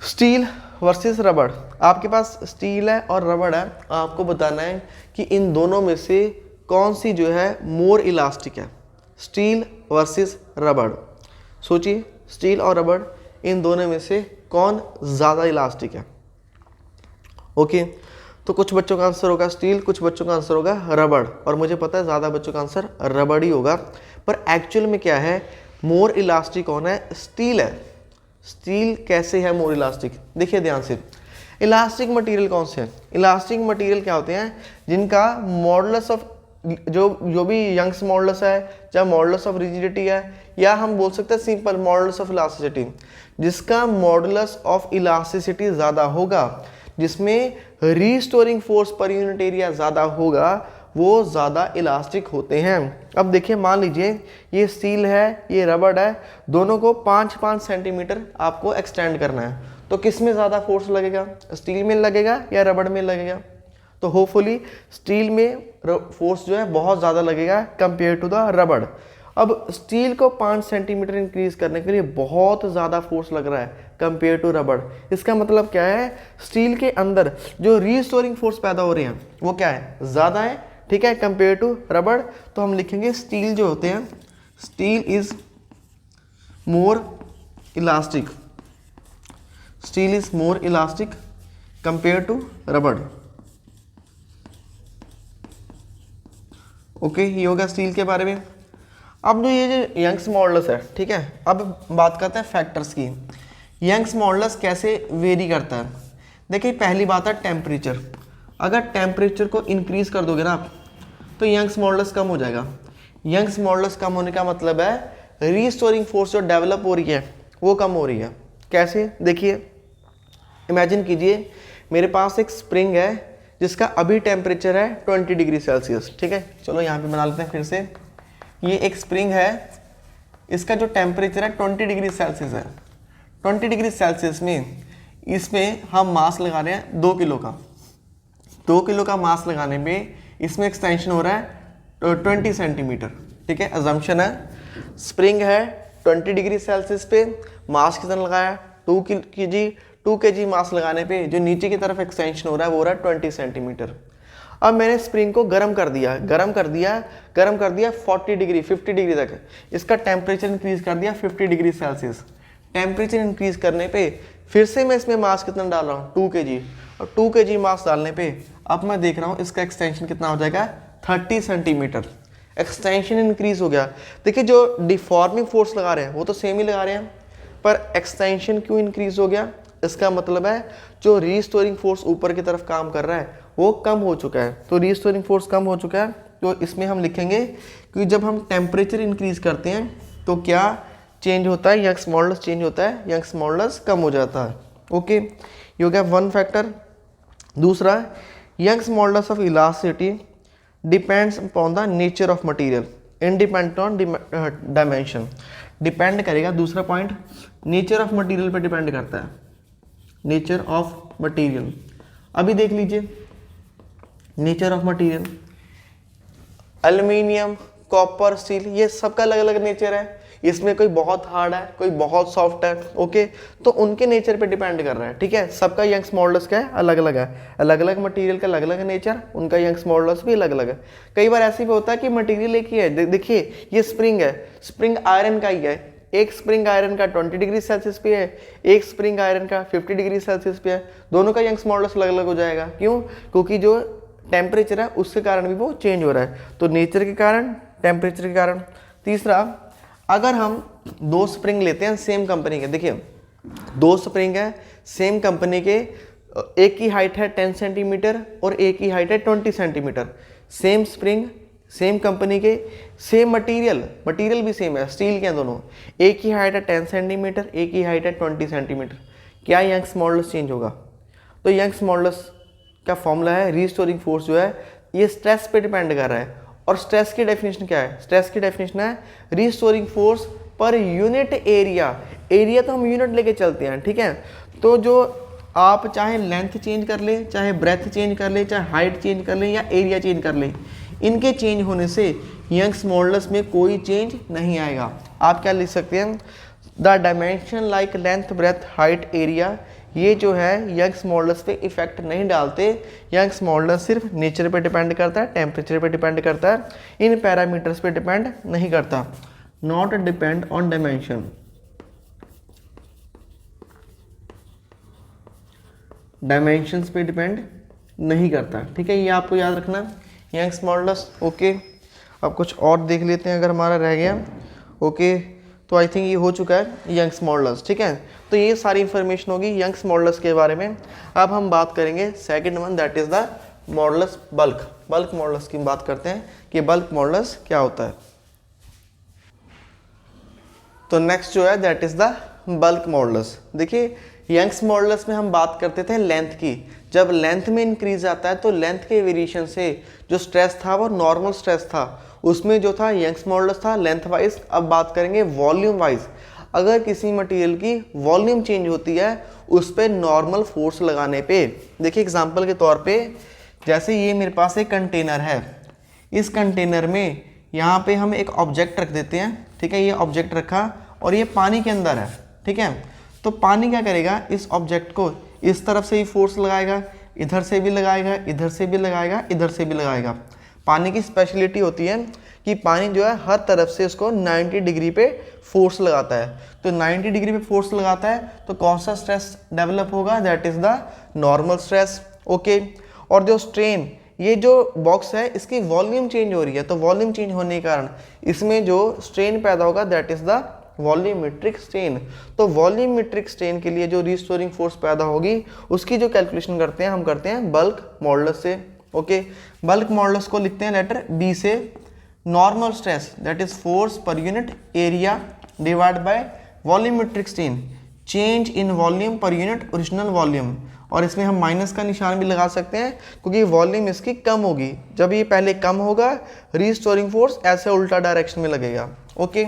स्टील वर्सेस रबड़, आपके पास स्टील है और रबड़ है, आपको बताना है कि इन दोनों में से कौन सी जो है मोर इलास्टिक है। स्टील वर्सेस रबड़, सोचिए स्टील और रबड़ इन दोनों में से कौन ज़्यादा इलास्टिक है। ओके, तो कुछ बच्चों का आंसर होगा स्टील, कुछ बच्चों का आंसर होगा रबड़, और मुझे पता है ज़्यादा बच्चों का आंसर रबड़ ही होगा। पर एक्चुअल में क्या है, मोर इलास्टिक कौन है, स्टील है। स्टील कैसे है मोर इलास्टिक, देखिए ध्यान से। इलास्टिक मटेरियल कौन से हैं, इलास्टिक मटेरियल क्या होते हैं, जिनका मॉडुलस ऑफ जो भी यंग्स मॉडुलस है, चाहे मॉडुलस ऑफ रिजिडिटी है, या हम बोल सकते हैं सिंपल मॉडुलस ऑफ इलास्टिसिटी, जिसका मॉडुलस ऑफ इलास्टिसिटी ज़्यादा होगा, जिसमें restoring force per unit area ज़्यादा होगा, वो ज़्यादा इलास्टिक होते हैं। अब देखिए मान लीजिए ये स्टील है, ये रबड़ है, दोनों को 5-5 सेंटीमीटर आपको एक्सटेंड करना है, तो किस में ज़्यादा फोर्स लगेगा, स्टील में लगेगा या रबड़ में लगेगा? तो होपफुली स्टील में फोर्स जो है बहुत ज़्यादा लगेगा कंपेयर टू द रबड़। अब स्टील को 5 सेंटीमीटर इंक्रीज करने के लिए बहुत ज़्यादा फोर्स लग रहा है कंपेयर टू रबड़। इसका मतलब क्या है, स्टील के अंदर जो रीस्टोरिंग फोर्स पैदा हो रहे हैं वो क्या है, ज़्यादा है, ठीक है, कंपेयर टू रबड़। तो हम लिखेंगे स्टील जो होते हैं, steel is more elastic, steel is more elastic compare to rubber. Okay, ये होगा स्टील के बारे में। अब जो ये जो यंग्स मॉडुलस है, ठीक है, अब बात करते हैं फैक्टर्स की। यंग्स मॉडुलस कैसे वेरी करता है? देखिए पहली बात है टेम्परेचर। अगर टेम्परेचर को इंक्रीज कर दोगे ना आप तो यंग्स मॉडुलस कम हो जाएगा। यंग्स मॉडुलस कम होने का मतलब है रीस्टोरिंग फोर्स जो डेवलप हो रही है वो कम हो रही है। कैसे? देखिए इमेजिन कीजिए मेरे पास एक स्प्रिंग है जिसका अभी टेम्परेचर है 20 डिग्री सेल्सियस, ठीक है। चलो यहाँ पे बना लेते हैं फिर से। ये एक स्प्रिंग है, इसका जो टेम्परेचर है 20 डिग्री सेल्सियस है। 20 डिग्री सेल्सियस में इसमें हम मास लगा रहे हैं 2 किलो का। 2 किलो का मास लगाने में इसमें एक्सटेंशन हो रहा है 20 सेंटीमीटर, ठीक है। अजम्पशन है स्प्रिंग है 20 डिग्री सेल्सियस पे, मास कितना लगाया 2 kg मास लगाने पे जो नीचे की तरफ एक्सटेंशन हो रहा है वो हो रहा है 20 सेंटीमीटर। अब मैंने स्प्रिंग को गरम कर दिया 40 डिग्री 50 डिग्री तक, इसका टेम्परेचर इंक्रीज कर दिया 50 डिग्री सेल्सियस। टेम्परेचर इंक्रीज करने पे फिर से मैं इसमें मास कितना डाल रहा हूँ 2 kg, और 2 kg मास डालने पे अब मैं देख रहा हूँ इसका एक्सटेंशन कितना हो जाएगा 30 सेंटीमीटर। एक्सटेंशन इंक्रीज हो गया। देखिए जो डिफॉर्मिंग फोर्स लगा रहे हैं वो तो सेम ही लगा रहे हैं, पर एक्सटेंशन क्यों इंक्रीज हो गया? इसका मतलब है जो रीस्टोरिंग फोर्स ऊपर की तरफ काम कर रहा है वो कम हो चुका है। तो रीस्टोरिंग फोर्स कम हो चुका है, तो इसमें हम लिखेंगे कि जब हम टेम्परेचर इंक्रीज करते हैं तो क्या चेंज होता है, यंग्स मॉडुलस चेंज होता है, यंग्स मॉडुलस कम हो जाता है। ओके, ये हो गया वन फैक्टर। दूसरा, Young's modulus of elasticity depends upon the nature of material independent on dimension. Depend करेगा, दूसरा पॉइंट नेचर ऑफ मटेरियल पे डिपेंड करता है, नेचर ऑफ मटेरियल। अभी देख लीजिए nature of material, aluminium, copper, steel, ये सबका अलग अलग नेचर है। इसमें कोई बहुत हार्ड है, कोई बहुत सॉफ्ट है, ओके, तो उनके नेचर पे डिपेंड कर रहा है, ठीक है। सबका यंग्स मॉडुलस क्या है, अलग अलग है, अलग अलग मटेरियल का अलग अलग नेचर, उनका यंग्स मॉडुलस भी अलग अलग है। कई बार ऐसे भी होता है कि मटेरियल एक ही है। देखिए ये स्प्रिंग है, स्प्रिंग आयरन का ही है, एक स्प्रिंग आयरन का 20 डिग्री सेल्सियस पे है, एक स्प्रिंग आयरन का 50 डिग्री सेल्सियस पे है, दोनों का यंग्स मॉडुलस अलग अलग हो जाएगा। क्यों? क्योंकि जो टेम्परेचर है उसके कारण भी वो चेंज हो रहा है, तो नेचर के कारण, टेम्परेचर के कारण। तीसरा, अगर हम 2 स्प्रिंग लेते हैं सेम कंपनी के, देखिए 2 स्प्रिंग है सेम कंपनी के, एक की हाइट है 10 सेंटीमीटर और एक की हाइट है 20 centimetre, same spring same company के, सेम मटेरियल भी सेम है, स्टील के हैं दोनों, एक की हाइट है 10 सेंटीमीटर, एक की हाइट है 20 सेंटीमीटर, क्या यंग्स मॉडुलस चेंज होगा? तो यंग्स मॉडुलस का फॉर्मूला है रीस्टोरिंग फोर्स जो है ये स्ट्रेस पे डिपेंड कर रहा है। और स्ट्रेस की डेफिनेशन क्या है? स्ट्रेस की डेफिनेशन है restoring force per unit area. Area तो हम यूनिट लेके चलते हैं, ठीक है। तो जो आप चाहे लेंथ चेंज कर ले, चाहे ब्रेथ चेंज कर ले, चाहे हाइट चेंज कर ले या एरिया चेंज कर ले, इनके चेंज होने से यंग्स मॉडुलस में कोई चेंज नहीं आएगा। आप क्या लिख सकते हैं? The dimension like length, breadth, height, area, ये जो है यंग्स मॉडुलस पे इफेक्ट नहीं डालते। यंग्स मॉडुलस सिर्फ नेचर पे डिपेंड करता है, टेम्परेचर पे डिपेंड करता है, इन पैरामीटर्स पे डिपेंड नहीं करता। Not depend on dimension, dimensions पे डिपेंड नहीं करता, ठीक है। ये आपको याद रखना यंग्स मॉडुलस। ओके, अब कुछ और देख लेते हैं अगर हमारा रह गया। ओके, तो आई थिंक ये हो चुका है यंग्स मॉडुलस, ठीक है। तो ये सारी इंफॉर्मेशन होगी यंग्स मॉडुलस के बारे में। अब हम बात करेंगे second one, that is the modulus bulk. Bulk modulus की बात करते हैं कि बल्क मॉडुलस क्या होता है। तो नेक्स्ट जो है that is the bulk modulus. देखिए यंग्स मॉडुलस में हम बात करते थे लेंथ की, जब लेंथ में इंक्रीज आता है तो लेंथ के वेरिएशन से जो स्ट्रेस था वो नॉर्मल स्ट्रेस था, उसमें जो था यंग्स मॉडुलस था लेंथ वाइज। अब बात करेंगे वॉल्यूम वाइज। अगर किसी मटेरियल की वॉल्यूम चेंज होती है उस पर नॉर्मल फोर्स लगाने पे, देखिए एग्जांपल के तौर पे जैसे ये मेरे पास एक कंटेनर है, इस कंटेनर में यहाँ पे हम एक ऑब्जेक्ट रख देते हैं, ठीक है, ये ऑब्जेक्ट रखा और ये पानी के अंदर है, ठीक है। तो पानी क्या करेगा, इस ऑब्जेक्ट को इस तरफ से ही फोर्स लगाएगा, इधर से भी लगाएगा, इधर से भी लगाएगा, इधर से भी लगाएगा। पानी की स्पेशलिटी होती है कि पानी जो है हर तरफ से उसको 90 डिग्री पे फोर्स लगाता है। तो 90 डिग्री पे फोर्स लगाता है तो कौन सा स्ट्रेस डेवलप होगा, that is the normal stress, okay. और जो स्ट्रेन, ये जो बॉक्स है इसकी वॉल्यूम चेंज हो रही है, तो वॉल्यूम चेंज होने के कारण इसमें जो स्ट्रेन पैदा होगा that is the volumetric strain. तो वॉल्यूमेट्रिक स्ट्रेन के लिए जो रिस्टोरिंग फोर्स पैदा होगी उसकी जो कैलकुलेशन करते हैं हम करते हैं बल्क मॉडुलस से, ओके। बल्क मॉडुलस को लिखते हैं लेटर बी से, normal stress that is force per unit area divide by volumetric strain, change in volume per unit original volume. और इसमें हम माइनस का निशान भी लगा सकते हैं क्योंकि वॉल्यूम इसकी कम होगी, जब ये पहले कम होगा रिस्टोरिंग फोर्स ऐसे उल्टा डायरेक्शन में लगेगा, ओके।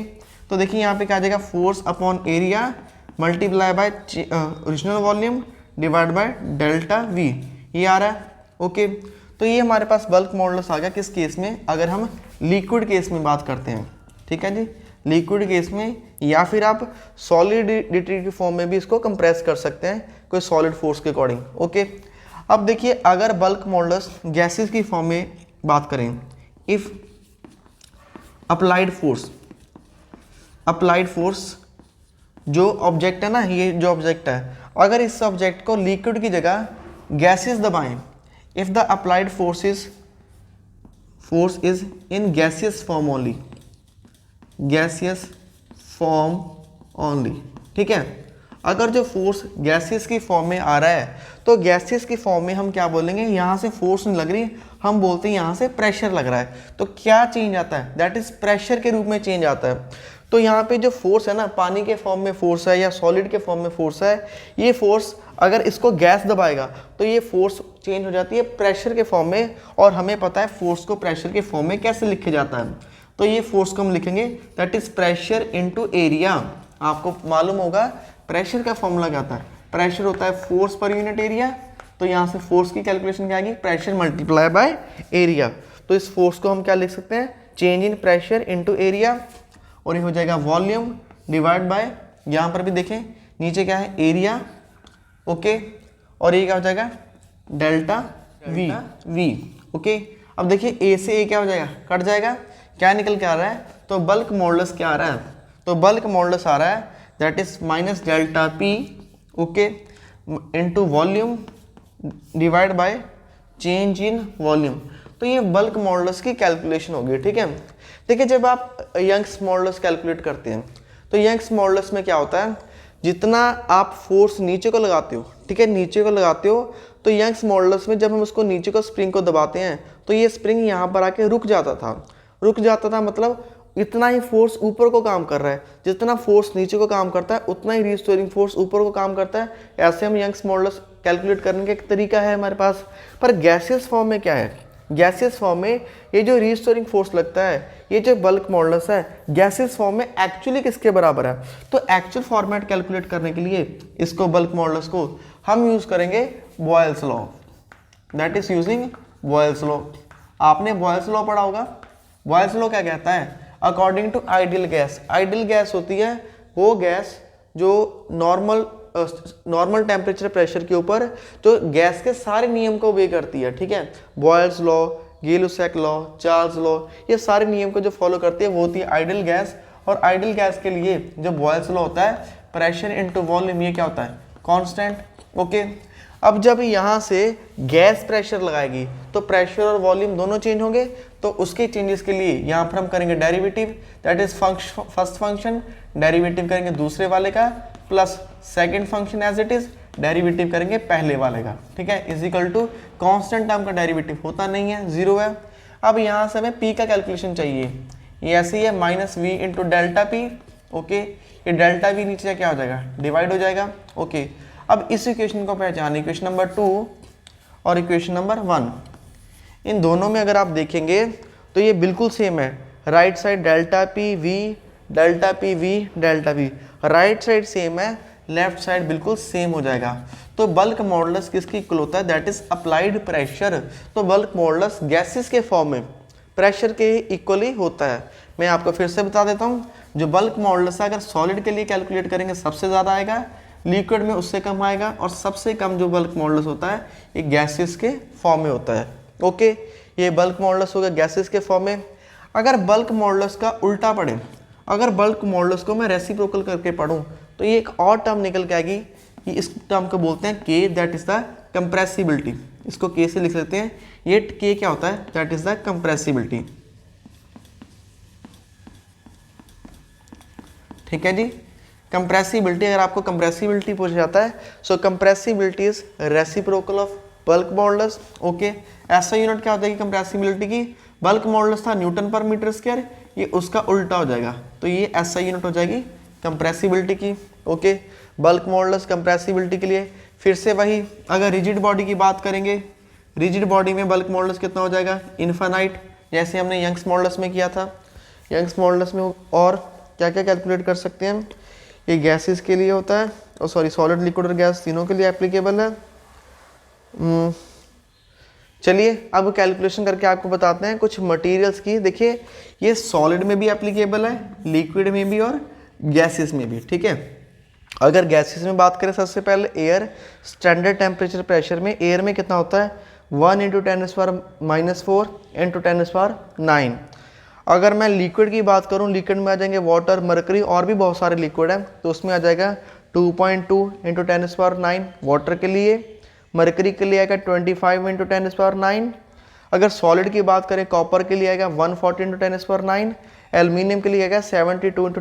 तो देखिए यहाँ पे क्या आ जाएगा, force upon area multiply by original volume divide by delta we, ये आ रहा है, ओके। तो ये हमारे पास बल्क मॉडुलस आ गया किस केस में, अगर हम लिक्विड केस में बात करते हैं, ठीक है जी, लिक्विड केस में, या फिर आप सॉलिडिटी की फॉर्म में भी इसको कंप्रेस कर सकते हैं कोई सॉलिड फोर्स के अकॉर्डिंग, ओके। अब देखिए अगर बल्क मॉडुलस गैसेस की फॉर्म में बात करें, इफ अप्लाइड फोर्स जो ऑब्जेक्ट है ना, ये जो ऑब्जेक्ट है, अगर इस ऑब्जेक्ट को लिक्विड की जगह गैसेस दबाएं, if the applied force is in gaseous form only, ठीक है। अगर जो फोर्स गैसियस की फॉर्म में आ रहा है तो गैसियस की फॉर्म में हम क्या बोलेंगे, यहाँ से फोर्स नहीं लग रही, हम बोलते हैं यहाँ से प्रेशर लग रहा है। तो क्या चेंज आता है, दैट इज प्रेशर के रूप में चेंज आता है। तो यहाँ पे जो फोर्स है ना, पानी के फॉर्म में फोर्स है या सॉलिड के फॉर्म में फोर्स है, ये फोर्स अगर इसको गैस दबाएगा तो ये फोर्स चेंज हो जाती है प्रेशर के फॉर्म में, और हमें पता है फोर्स को प्रेशर के फॉर्म में कैसे लिखा जाता है। तो ये फोर्स को हम लिखेंगे that is pressure into area. आपको मालूम होगा प्रेशर का फॉर्मूला क्या आता है, प्रेशर होता है फोर्स पर यूनिट एरिया, तो यहाँ से फोर्स की कैलकुलेशन क्या आएगी, प्रेशर मल्टीप्लाई बाय एरिया। तो इस फोर्स को हम क्या लिख सकते हैं, change in pressure into area, और ये हो जाएगा वॉल्यूम डिवाइड बाय, यहाँ पर भी देखें नीचे क्या है, एरिया, ओके। और ये क्या हो जाएगा, डेल्टा वी, ओके। अब देखिए ए से ए क्या हो जाएगा, कट जाएगा, क्या निकल के आ रहा है, तो बल्क मॉडुलस क्या आ रहा है, तो बल्क मॉडुलस आ रहा है that is minus delta P, okay, into volume divide by change in volume. तो ये बल्क मॉडुलस की कैलकुलेशन होगी, ठीक है। देखिए जब आप यंग्स मॉडुलस कैलकुलेट करते हैं तो यंग्स मॉडुलस में क्या होता है, जितना आप फोर्स नीचे को लगाते हो, ठीक है, नीचे को लगाते हो, तो यंग्स मॉडुलस में जब हम उसको नीचे को स्प्रिंग को दबाते हैं तो ये स्प्रिंग यहाँ पर आके रुक जाता था, मतलब इतना ही फोर्स ऊपर को काम कर रहा है, जितना फोर्स नीचे को काम करता है उतना ही रिस्टोरिंग फोर्स ऊपर को काम करता है। ऐसे हम यंग्स मॉडुलस कैलकुलेट करने का एक तरीका है हमारे पास। पर गैसियस फॉर्म में क्या है, गैसियस फॉर्म में ये जो रिस्टोरिंग फोर्स लगता है, ये जो बल्क मॉडुलस है, गैसियस फॉर्म में एक्चुअली किसके बराबर है, तो एक्चुअल फॉर्मेट कैलकुलेट करने के लिए इसको बल्क मॉडुलस को हम यूज करेंगे Boyle's law, that is using Boyle's law. आपने बॉयल्स लॉ पढ़ा होगा। बॉयल्स लॉ क्या कहता है, according to ideal gas, ideal gas होती है वो गैस जो नॉर्मल टेम्परेचर प्रेशर के ऊपर जो गैस के सारे नियम को ओबे करती है, ठीक है। Boyle's law, Gay-Lussac law, Charles law, ये सारे नियम को जो फॉलो करती है वो होती है आइडियल गैस। और आइडियल गैस के लिए जो बॉयल्स लॉ होता है, प्रेशर इनटू वॉल्यूम, ये क्या होता है, कांस्टेंट, ओके। अब जब यहाँ से गैस प्रेशर लगाएगी तो प्रेशर और वॉल्यूम दोनों चेंज होंगे, तो उसके चेंजेस के लिए यहाँ पर हम करेंगे derivative, that is first function derivative करेंगे दूसरे वाले का, plus second function as it is derivative करेंगे पहले वाले का, ठीक है, is equal to constant term का डेरिवेटिव होता नहीं है, जीरो है। अब यहाँ से हमें पी का कैलकुलेशन चाहिए, ये ऐसे ही है minus V into delta P, okay. ये डेल्टा वी नीचे क्या हो जाएगा, डिवाइड हो जाएगा, ओके। अब इस इक्वेशन को पहचाने, इक्वेशन नंबर 2 और इक्वेशन नंबर 1, इन दोनों में अगर आप देखेंगे तो ये बिल्कुल सेम है, right side delta P V delta P V delta we, right side same है, लेफ्ट साइड बिल्कुल सेम हो जाएगा। तो बल्क मॉडुलस किसकी इक्वल होता है, दैट इज अप्लाइड प्रेशर। तो बल्क मॉडुलस गैसेस के फॉर्म में प्रेशर के इक्वली होता है। मैं आपको फिर से बता देता हूँ, जो बल्क मॉडुलस है अगर सॉलिड के लिए कैलकुलेट करेंगे सबसे ज़्यादा आएगा, लिक्विड में उससे कम आएगा, और सबसे कम जो बल्क मॉडुलस होता है ये गैसेस के फॉर्म में होता है। ओके, ये बल्क मॉडुलस हो गया गैसेस के फॉर्म में। अगर बल्क मॉडुलस का उल्टा पढ़े, अगर बल्क मॉडुलस को मैं रेसिप्रोकल करके पढ़ूं तो ये एक और टर्म निकल के आएगी, कि इस टर्म को बोलते हैं के, दैट इज द कंप्रेसिबिलिटी। इसको के से लिख लेते हैं, ये के क्या होता है, दैट इज द कंप्रेसिबिलिटी। ठीक है जी, कंप्रेसिबिलिटी, अगर आपको कंप्रेसिबिलिटी पूछा जाता है, so compressibility is reciprocal of bulk modulus. Okay, ऐसा यूनिट क्या होता है कि कंप्रेसिबिलिटी की, बल्क मॉडुलस था न्यूटन पर मीटर स्क्वायर, ये उसका उल्टा हो जाएगा, तो ये ऐसा यूनिट हो जाएगी कंप्रेसिबिलिटी की। ओके, बल्क मॉडुलस कंप्रेसिबिलिटी के लिए। फिर से वही, अगर रिजिड बॉडी की बात करेंगे, रिजिड बॉडी में बल्क मॉडुलस कितना हो जाएगा, इनफाइनाइट, जैसे हमने यंग्स मॉडुलस में किया था। यंग्स मॉडुलस में और क्या क्या कैलकुलेट कर सकते हैं, ये गैसेस के लिए होता है, और सॉरी सॉलिड, लिक्विड और गैस तीनों के लिए एप्लीकेबल है। चलिए अब कैलकुलेशन करके आपको बताते हैं कुछ मटेरियल्स की। देखिए ये सॉलिड में भी एप्लीकेबल है, लिक्विड में भी और गैसेस में भी। ठीक है, अगर गैसेस में बात करें, सबसे पहले एयर, स्टैंडर्ड टेम्परेचर प्रेशर में एयर में कितना होता है, 1 × 10⁻⁻⁴ × 10⁹ अगर मैं लिक्विड की बात करूं, लिक्विड में आ जाएंगे वाटर, मरकरी और भी बहुत सारे लिक्विड हैं, तो उसमें आ जाएगा 2.2 × 10⁹ वाटर के लिए, मरकरी के लिए आएगा 25 × 10⁹। अगर सॉलिड की बात करें, कॉपर के लिए आएगा 140 × 10⁹, एल्यूमिनियम के लिए आएगा 72 ×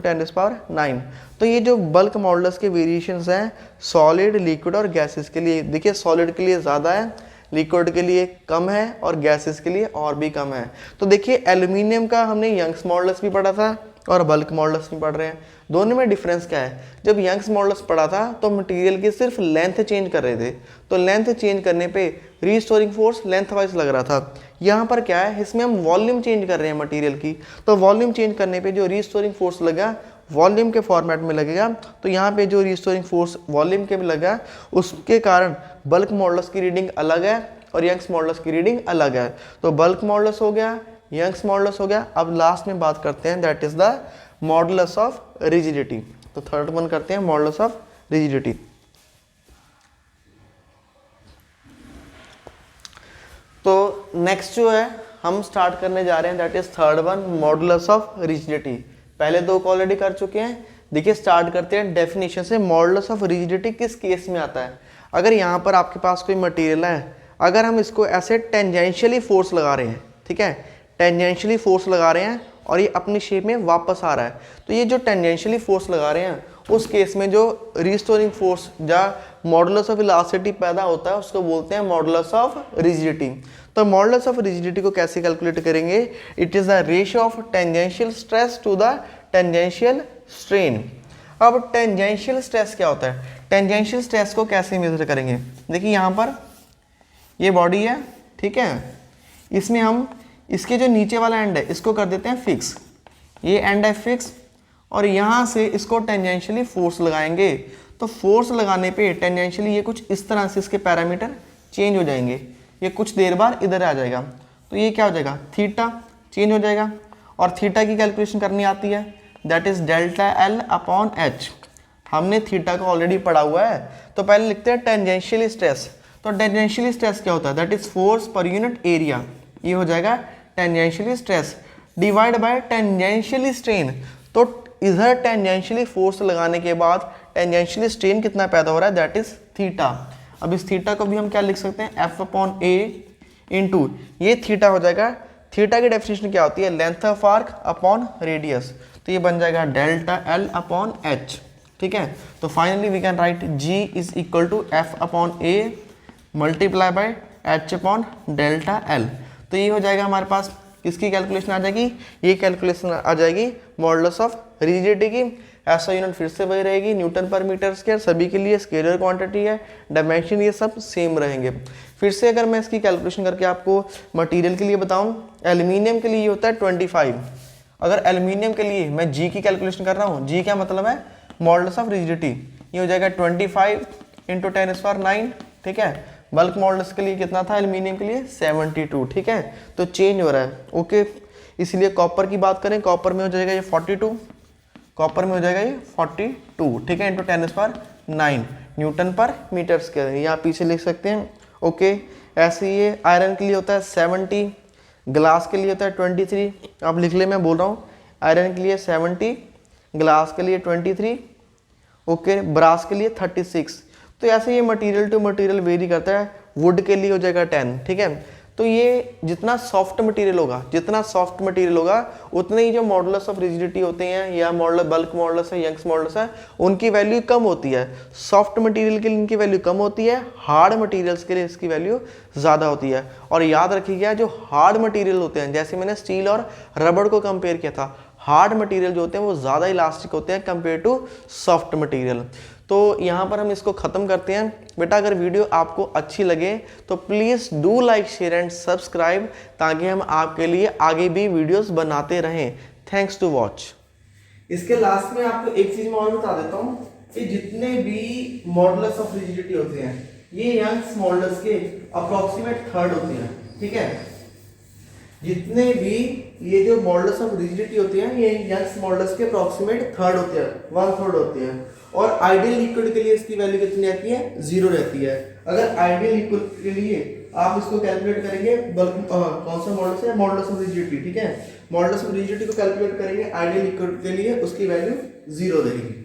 10⁹। तो ये जो बल्क मॉडुलस के वेरिएशंस हैं सॉलिड, लिक्विड और गैसेस के लिए, देखिए सॉलिड के लिए ज़्यादा है, लिक्विड के लिए कम है, और गैसेस के लिए और भी कम है। तो देखिए एल्यूमिनियम का हमने यंग्स मॉडुलस भी पढ़ा था और बल्क मॉडुलस भी पढ़ रहे हैं, दोनों में डिफरेंस क्या है। जब यंग्स मॉडुलस पढ़ा था तो मटेरियल की सिर्फ लेंथ चेंज कर रहे थे, तो लेंथ चेंज करने पे रीस्टोरिंग फोर्स लेंथ वाइज लग रहा था। यहाँ पर क्या है, इसमें हम वॉल्यूम चेंज कर रहे हैं मटेरियल की, तो वॉल्यूम चेंज करने पे जो रीस्टोरिंग फोर्स लगा वॉल्यूम के फॉर्मेट में लगेगा। तो यहाँ पे जो रीस्टोरिंग फोर्स वॉल्यूम के में लगा, उसके कारण बल्क मॉडुलस की रीडिंग अलग है और यंग्स मॉडुलस की रीडिंग अलग है। तो बल्क मॉडुलस हो गया, यंग्स मॉडुलस हो गया। अब लास्ट में बात करते हैं, that is the modulus of rigidity. तो थर्ड वन करते हैं, मॉडुलस ऑफ रिजिडिटी। तो नेक्स्ट जो है हम स्टार्ट करने जा रहे हैं, that is third one, modulus of rigidity. पहले दो को ऑलरेडी कर चुके हैं। देखिए स्टार्ट करते हैं डेफिनेशन से। मॉडुलस ऑफ रिजिडिटी किस केस में आता है, अगर यहाँ पर आपके पास कोई मटेरियल है, अगर हम इसको ऐसे टेंजेंशियली फोर्स लगा रहे हैं, ठीक है, टेंजेंशियली फोर्स लगा रहे हैं और ये अपनी शेप में वापस आ रहा है, तो ये जो टेंजेंशियली फोर्स लगा रहे हैं उस केस में जो रिस्टोरिंग फोर्स या मॉडुलस ऑफ इलास्टिसिटी पैदा होता है उसको बोलते हैं मॉडुलस ऑफ रिजिडिटी। तो मॉडुलस ऑफ रिजिडिटी को कैसे कैलकुलेट करेंगे, it is the ratio of tangential stress to the tangential strain. अब टेंजेंशियल स्ट्रेस क्या होता है, टेंजेंशियल स्ट्रेस को कैसे मेजर करेंगे। देखिए यहाँ पर ये बॉडी है, ठीक है, इसमें हम इसके जो नीचे वाला एंड है इसको कर देते हैं फिक्स, ये एंड है फिक्स, और यहाँ से इसको टेंजेंशियली फोर्स लगाएंगे। तो फोर्स लगाने पे टेंजेंशियली ये कुछ इस तरह से इसके पैरामीटर चेंज हो जाएंगे, ये कुछ देर बाद इधर आ जाएगा, तो ये क्या हो जाएगा, थीटा चेंज हो जाएगा। और थीटा की कैलकुलेशन करनी आती है, that is delta L upon H. हमने थीटा को ऑलरेडी पढ़ा हुआ है। तो पहले लिखते हैं टेंजेंशियल स्ट्रेस। तो टेंजेंशियल स्ट्रेस क्या होता है, that is force per unit area, ये हो जाएगा tangential stress divide by tangential strain. तो इधर टेंजेंशियली फोर्स लगाने के बाद टेंजेंशियल स्ट्रेन कितना पैदा हो रहा है, दैट इज थीटा। अब इस थीटा को भी हम क्या लिख सकते हैं, एफ अपॉन ए इंटू ये थीटा हो जाएगा। थीटा की डेफिनेशन क्या होती है, length of arc upon radius, तो ये बन जाएगा डेल्टा एल अपॉन एच, ठीक है। तो finally we can write G is equal to F upon A multiply by H upon delta L. तो ये हो जाएगा हमारे पास, किसकी कैलकुलेशन आ जाएगी, ये कैलकुलेशन आ जाएगी मॉडुलस ऑफ रिजिडिटी की। ऐसा यूनिट फिर से वही रहेगी, न्यूटन पर मीटर स्क्वायर, सभी के लिए स्केलर क्वांटिटी है, डायमेंशन ये सब सेम रहेंगे। फिर से अगर मैं इसकी कैलकुलेशन करके आपको मटेरियल के लिए बताऊं, एल्यूमिनियम के लिए होता है 25। अगर एल्यूमिनियम के लिए मैं जी की कैलकुलेशन कर रहा हूँ, जी क्या मतलब है, मॉडुलस ऑफ रिजिडिटी, ये हो जाएगा 25 इंटू 10⁻⁹, ठीक है। बल्क मॉडल्स के लिए कितना था, एल्यूमिनियम के लिए 72, ठीक है। तो चेंज हो रहा है, ओके। इसलिए कॉपर की बात करें, कॉपर में हो जाएगा ये 42, कॉपर में हो जाएगा ये 42, ठीक है, इंटू 10⁹ न्यूटन पर मीटर स्क्वायर, ये आप पीछे लिख सकते हैं, ओके। ऐसे ये आयरन के लिए होता है 70, ग्लास के लिए होता है 23, आप लिख ले, मैं बोल रहा हूँ, आयरन के लिए 70, ग्लास के लिए 23, ओके, ब्रास के लिए 36। तो ऐसे ये मटेरियल टू मटेरियल वेरी करता है। वुड के लिए हो जाएगा 10, ठीक है। तो ये जितना सॉफ्ट मटेरियल होगा, जितना सॉफ्ट मटेरियल होगा, उतने ही जो मॉडुलस ऑफ रिजिडिटी होते हैं या मॉडल बल्क मॉडुलस है, यंग्स मॉडुलस है, उनकी वैल्यू कम होती है। सॉफ्ट मटेरियल के लिए इनकी वैल्यू कम होती है, हार्ड मटेरियल्स के लिए इसकी वैल्यू ज़्यादा होती है। और याद रखिएगा, जो हार्ड मटेरियल होते हैं, जैसे मैंने स्टील और रबड़ को कंपेयर किया था, हार्ड मटेरियल जो होते हैं वो ज़्यादा इलास्टिक होते हैं कंपेयर टू सॉफ्ट मटेरियल। तो यहाँ पर हम इसको ख़त्म करते हैं। बेटा अगर वीडियो आपको अच्छी लगे तो please do like, share and subscribe, ताकि हम आपके लिए आगे भी वीडियोस बनाते रहें। Thanks to watch. इसके लास्ट में आपको एक चीज़ मैं और बता देता हूँ कि जितने भी मॉडुलस ऑफ रिजिडिटी होते हैं, ये यंग्स मॉडुलस के अप्रॉक्सीमेट थर्ड होते हैं, ठीक है। जितने भी ये जो मॉडुलस ऑफ रिजिडिटी होती है, ये यंग्स मॉडुलस के अप्रॉक्सीमेट थर्ड होते हैं, 1/3 होते हैं। और आइडियल लिक्विड के लिए इसकी वैल्यू कितनी आती है, 0 रहती है। अगर आइडियल लिक्विड के लिए आप इसको कैलकुलेट करेंगे, बल्कि कौन सा मॉडुलस है, मॉडुलस ऑफ रिजिडिटी, ठीक है। मॉडुलस ऑफ रिजिडिटी को कैलकुलेट करेंगे आइडियल लिक्विड के लिए, उसकी वैल्यू 0 रहेगी।